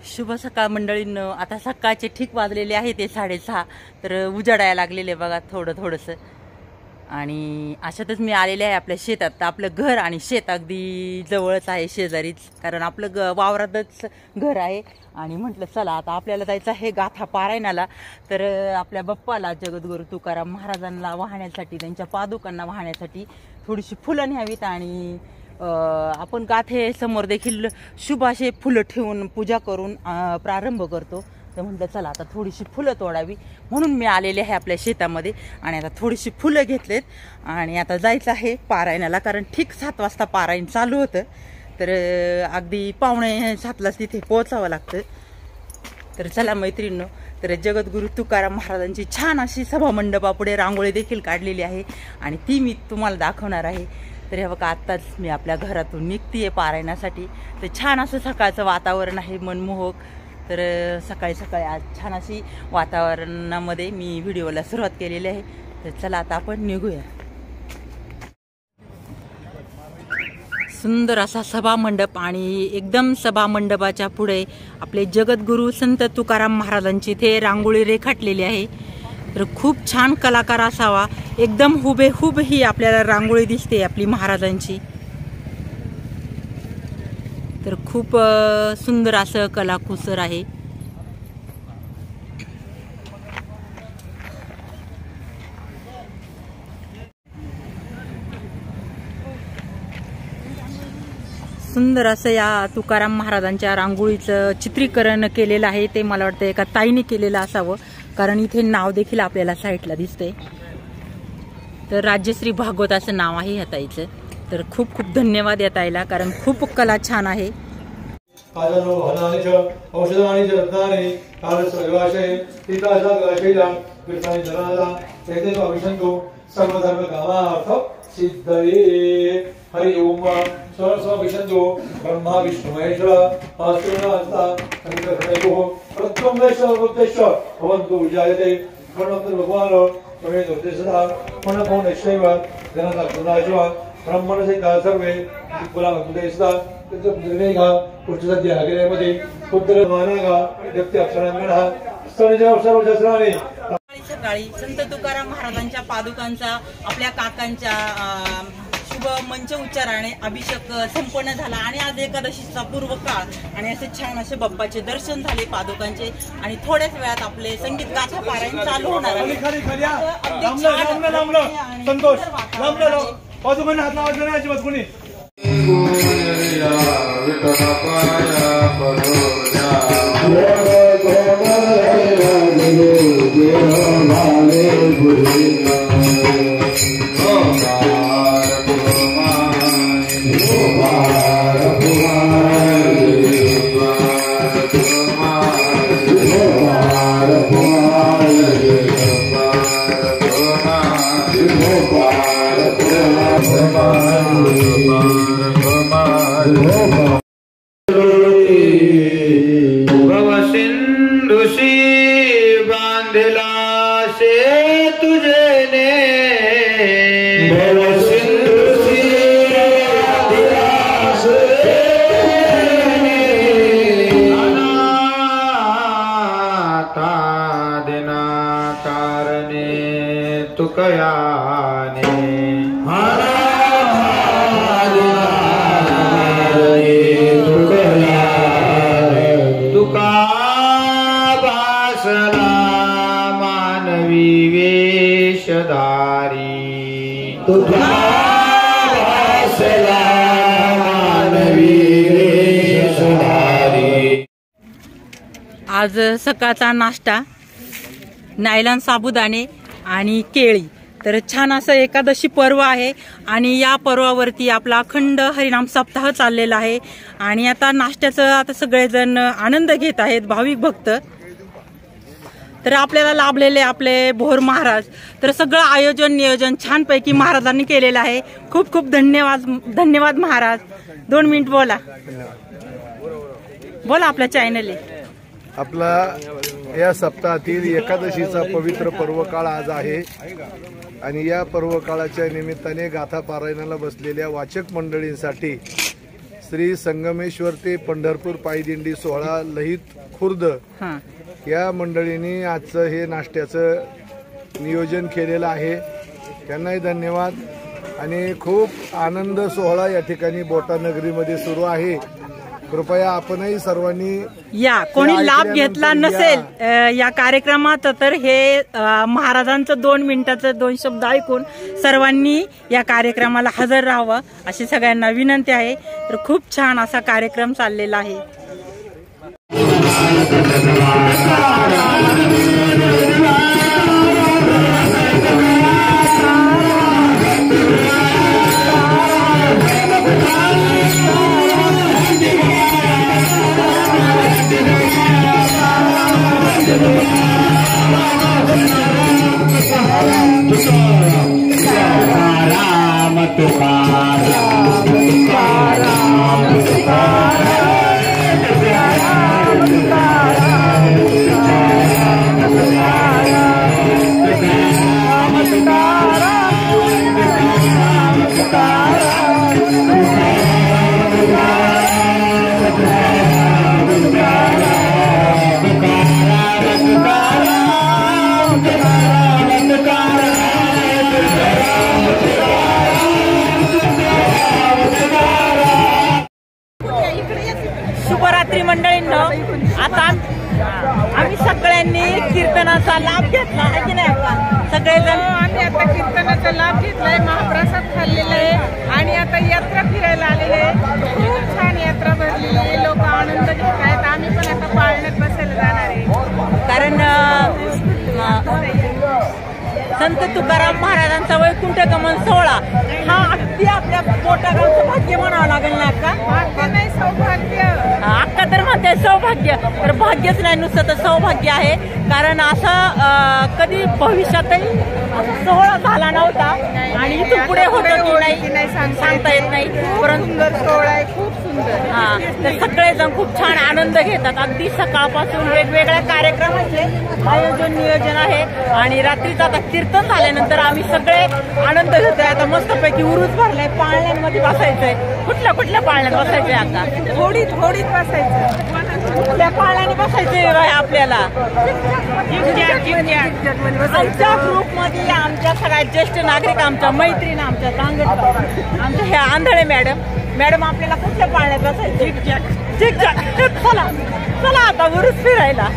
शुभ सकाळ मंडळींनो. आता सकाळचे ठीक वाजलेले आहे ते 6:30. तर उजाडायला लागलेले बघा थोडंसं. आणि अशातच मी आलेले आहे आपल्या शेतात. तर आपलं घर आणि शेत अगदी जवळच आहे, शेजारीच. कारण आपलं वावरातच घर आहे. आणि म्हटलं चला आता आपल्याला जायचं आहे गाथा पारायणाला. तर आपल्या बाप्पाला जगद्गुरू तुकाराम महाराजांना वाहण्यासाठी, त्यांच्या पादुकांना वाहण्यासाठी थोडीशी फुलं न्यावीत. आणि आपण गाथे समोर देखील शुभ असे फुलं ठेवून पूजा करून प्रारंभ करतो. तर म्हटलं चला आता थोडीशी फुलं तोडावी, म्हणून मी आलेले आहे आपल्या शेतामध्ये. आणि आता थोडीशी फुलं घेतलेत आणि आता जायचं आहे पारायणाला. कारण ठीक 7 वाजता पारायण चालू होतं. तर अगदी 6:45 तिथे पोहोचावं लागतं. तर चला मैत्रिणींनो, तर जगद्गुरू तुकाराम महाराजांची छान अशी सभामंडपापुढे रांगोळी देखील काढलेली आहे आणि ती मी तुम्हाला दाखवणार आहे. तर हे बघा आत्ताच मी आपल्या घरातून निघतीये पारायणासाठी. तर छान असं सकाळचं वातावरण आहे, मनमोहक. तर सकाळी आज छान अशी वातावरणामध्ये मी व्हिडिओला सुरुवात केलेली आहे. तर चला आता आपण निघूया. सुंदर असा सभामंडप आणि एकदम सभामंडपाच्या पुढे आपले जगद्गुरू संत तुकाराम महाराजांची इथे रांगोळी रेखाटलेली आहे. तर खूप छान कलाकार असावा, एकदम हुबेहूब ही आपल्याला रांगोळी दिसते आपली महाराजांची. तर खूप सुंदर असं कलाकुसर आहे. सुंदर असं या तुकाराम महाराजांच्या रांगोळीचं चित्रीकरण केलेलं आहे. ते मला वाटतं एका ताईने केलेलं असावं, कारण इथे नाव देखील आपल्याला साईडला दिसते. तर राजश्री भागवत असं नाव आहे ह्या ताईचं. तर खूप खूप धन्यवाद या ताईला, कारण खूप कला छान आहे. हरि ओम स्वस्वविशंदो ब्रह्मा विष्णु महेश्वर आस्त्रनास्ता संकल्पयो प्रत्यंगेश्वर बुद्धेश्वर भवन्तु विजयते प्रणतु भगवान तमे दुर्देशदा प्रणपौनेश्वर जनता गुणाश्वर ब्रह्मण से सर्वे कुलामुदेशदा निर्णयगा पुष्टसद्य आग्रेमध्ये पुत्र मानागा व्यक्ती अक्षरांगणा स्तनजा सर्वजस्राने. सकाळी संत तुकाराम महाराजांच्या पादुकांचा आपल्या काकांच्या शुभ मंच उच्चाराने अभिषेक संपन्न झाला. आणि आज एकादशीचा पूर्व काळ आणि असे छान असे बाप्पाचे दर्शन झाले पादुकांचे. आणि थोड्याच वेळात आपले संगीत गाथा पारायण चालू होणार आहे. आज सकाळचा नाश्ता नायलॉन साबुदाणे आणि केळी. तर छान असं एकादशी पर्व आहे आणि या पर्वावरती आपला अखंड हरिनाम सप्ताह चाललेला आहे. आणि आता नाश्त्याचं आता सगळेजण आनंद घेत आहेत, भाविक भक्त. तर आपल्याला लाभलेले आपले भोर महाराज. तर सगळं आयोजन नियोजन छानपैकी महाराजांनी केलेलं आहे. खूप खूप धन्यवाद महाराज. 2 मिनिट बोला आपल्या चॅनल आहे. आपला या सप्ताहातील एकादशीचा पवित्र पर्वकाळ आज आहे आणि या पर्वकाळाच्या निमित्ताने गाथा पारायणाला बसलेल्या वाचक मंडळींसाठी श्री संगमेश्वर ते पंढरपूर पायदिंडी सोहळा लहित खुर्द हां या मंडळींनी आजचं हे नाश्त्याचं नियोजन केलेलं आहे. त्यांनाही धन्यवाद. आणि खूप आनंद सोहळा या ठिकाणी बोटा नगरीमध्ये सुरू आहे. कृपया आपणही सर्वांनी या कोणी लाभ घेतला नसेल या कार्यक्रमात तर हे महाराजांचं 2 मिनिटाचं 2 शब्द ऐकून सर्वांनी या कार्यक्रमाला हजर राहावं अशी सगळ्यांना विनंती आहे. तर खूप छान असा कार्यक्रम चाललेला आहे. शुभरात्री मंडळींनो, आता आम्ही सगळ्यांनी कीर्तनाचा लाभ घेतला आहे की नाही? सगळेजण आम्ही आता कीर्तनाचा लाभ घेतलाय, महाप्रसाद खाल्लेला आहे आणि आता यात्रा फिरायला आलेले आहे. खूप छान यात्रा भरलेली आहे, लोक आनंद घेत आहेत. आम्ही पण आता पाळण्यात बसायला जाणार आहे. कारण संत तुकाराम महाराजांचा वैकुंठ गमन सोहळा हा अगदी आपल्या पोटागावचं भाग्य म्हणावं लागेल ना अक्का? भाग्य नाही, सौभाग्य. अक्का तर म्हणते सौभाग्य, तर भाग्यच नाही नुसतं तर सौभाग्य आहे. कारण असं कधी भविष्यातही सोहळा झाला नव्हता आणि इथून पुढे होतं की नाही सांगता येत नाही. परंतु सुंदर सोहळा आहे, खूप सुंदर. हा, तर सगळेजण खूप छान आनंद घेतात. अगदी सकाळपासून वेगवेगळ्या कार्यक्रमाचे आयोजन नियोजन आहे आणि रात्रीचं आता कीर्तन झाल्यानंतर आम्ही सगळे आनंद घेतोय. आता मस्तपैकी उरूस भरलाय, पाळण्यांमध्ये बसायचंय. कुठल्या पाळण्यात बसायचंय आता? थोडीत बसायचं. कुठल्या पाळण्याने बसायचंय आपल्याला? आमच्या ग्रुपमध्ये आमच्या सगळ्यात ज्येष्ठ नागरिक, आमच्या मैत्रीण, आमच्या सांगत, आमच्या ह्या आंधळे मॅडम आपल्याला कुठल्या पाळण्यात बसायचं? चला आता उरूस फिरायला.